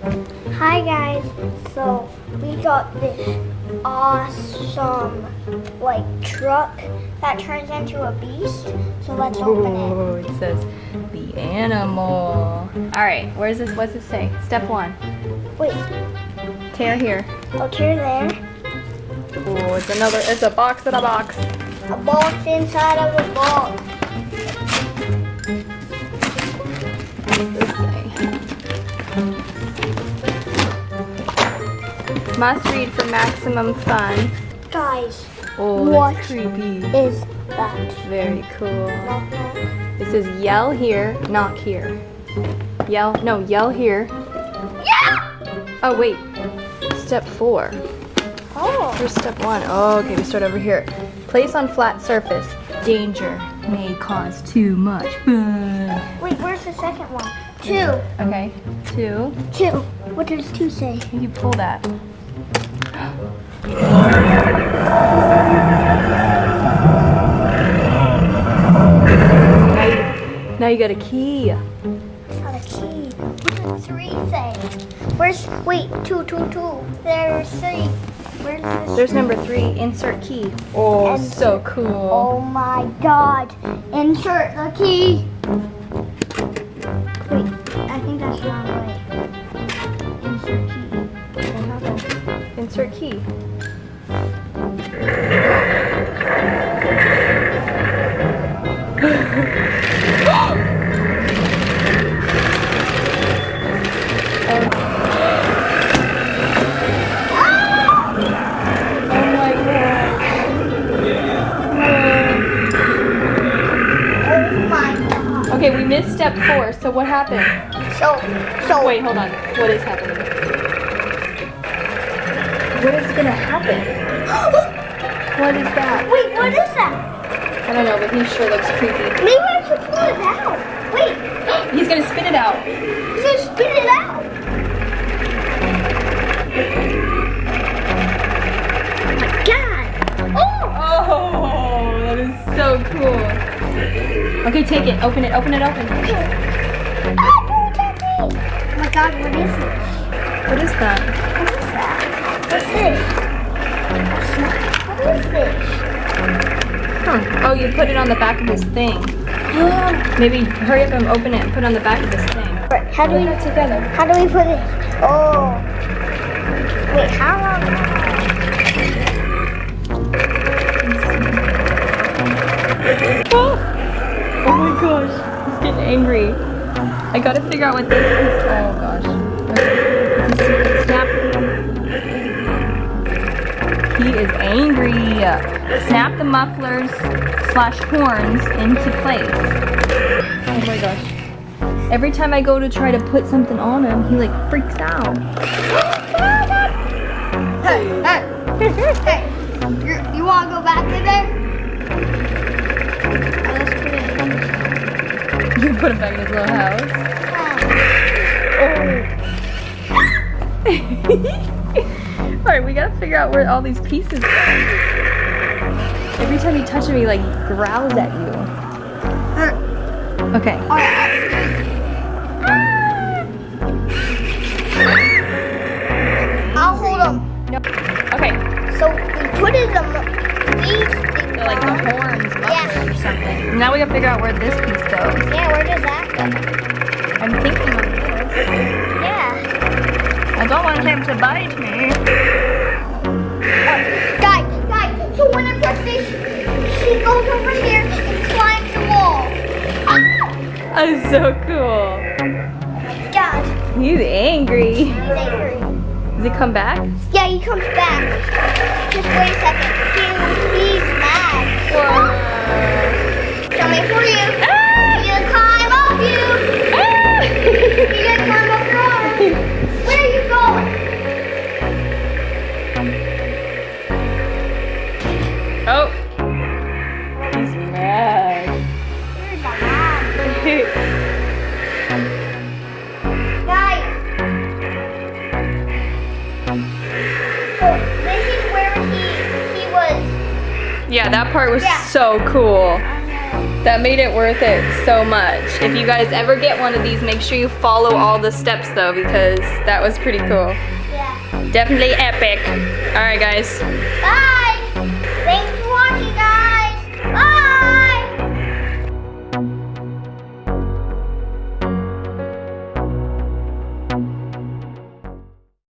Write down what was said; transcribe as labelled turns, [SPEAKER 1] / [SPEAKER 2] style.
[SPEAKER 1] Hi guys, so we got this awesome truck that turns into a beast, so let's open
[SPEAKER 2] Ooh,
[SPEAKER 1] it.
[SPEAKER 2] it says the animal. Alright, what's it say? Step 1.
[SPEAKER 1] Wait,
[SPEAKER 2] Tear here.
[SPEAKER 1] okay there.
[SPEAKER 2] Ooh, it's a box in a box.
[SPEAKER 1] A box inside of a box.
[SPEAKER 2] What does this say? Must read for maximum fun.
[SPEAKER 1] Guys,
[SPEAKER 2] Oh,
[SPEAKER 1] what
[SPEAKER 2] that's creepy.
[SPEAKER 1] is that?
[SPEAKER 2] Very cool.
[SPEAKER 1] Knock, knock.
[SPEAKER 2] It says yell here, knock here. Yell here.
[SPEAKER 1] Yeah!
[SPEAKER 2] Oh wait, step 4.
[SPEAKER 1] Oh.
[SPEAKER 2] Here's step 1. Oh, okay, we start over here. Place on flat surface. Danger may cause too much fun.
[SPEAKER 1] Wait, where's the second one? 2.
[SPEAKER 2] Okay, 2.
[SPEAKER 1] 2. What does 2 say?
[SPEAKER 2] You pull that. Now you got a key.
[SPEAKER 1] It's not a key. What does 3 say? Wait, 2. There's 3. Where's this?
[SPEAKER 2] There's number 3. Insert key. Oh,
[SPEAKER 1] And-
[SPEAKER 2] so cool.
[SPEAKER 1] Oh my god. Insert the key. Wait, I think that's the wrong way. Insert key. What happened?
[SPEAKER 2] Insert key. Okay, we missed step 4, so what happened?
[SPEAKER 1] So
[SPEAKER 2] Wait, hold on. What is happening? What is gonna happen? What is that?
[SPEAKER 1] wait, what is that?
[SPEAKER 2] I don't know, but he sure looks creepy.
[SPEAKER 1] Maybe I should pull it out. Wait,
[SPEAKER 2] He's gonna spit it out.
[SPEAKER 1] he's gonna spit it out. Oh my god. Oh!
[SPEAKER 2] Oh, that is so cool. Okay, take it. Open it. Open it.
[SPEAKER 1] Ah, don't take me. Oh my god, what is this?
[SPEAKER 2] What is that?
[SPEAKER 1] What is that? What's this? What is this?
[SPEAKER 2] Oh, you put it on the back of this thing. Maybe hurry up and open it and put it on the back of this thing.
[SPEAKER 1] Right, how do we
[SPEAKER 2] Put it together?
[SPEAKER 1] How do we put it? Oh. Wait, how long?
[SPEAKER 2] Oh my gosh, he's getting angry. I gotta figure out what this is. Oh gosh. Okay. It's a secret snap. He is angry. Snap the mufflers / horns into place. Oh my gosh. Every time I go to try to put something on him, he freaks out.
[SPEAKER 1] Hey. You want to go back in there? Let's put it in.
[SPEAKER 2] You put him back in his little house. Oh. Alright, we gotta figure out where all these pieces go. Every time you touch him, he growls at you. Okay.
[SPEAKER 1] I'll hold them.
[SPEAKER 2] No. Okay.
[SPEAKER 1] So we put in these things.
[SPEAKER 2] They're like the horns, mufflers or something. Now we gotta figure out where this piece goes.
[SPEAKER 1] Yeah, where does that go?
[SPEAKER 2] I'm thinking of this.
[SPEAKER 1] Yeah.
[SPEAKER 2] I don't want him to bite me.
[SPEAKER 1] Guys, so when I press this, she goes over here and climbs the wall.
[SPEAKER 2] That's so cool.
[SPEAKER 1] Dad,
[SPEAKER 2] He's angry.
[SPEAKER 1] he's angry.
[SPEAKER 2] Does he come back?
[SPEAKER 1] Yeah, he comes back. Just wait a second. He's mad. Coming for you. He's gonna climb up you. He's gonna climb up your arm. Where are you going?
[SPEAKER 2] Oh. He's mad.
[SPEAKER 1] You're mad. Guys. So this is where he was.
[SPEAKER 2] Yeah, that part was
[SPEAKER 1] Yeah.
[SPEAKER 2] so cool.
[SPEAKER 1] I know.
[SPEAKER 2] That made it worth it so much. If you guys ever get one of these, make sure you follow all the steps though, because that was pretty cool.
[SPEAKER 1] Yeah.
[SPEAKER 2] Definitely epic. All right, guys.
[SPEAKER 1] Bye.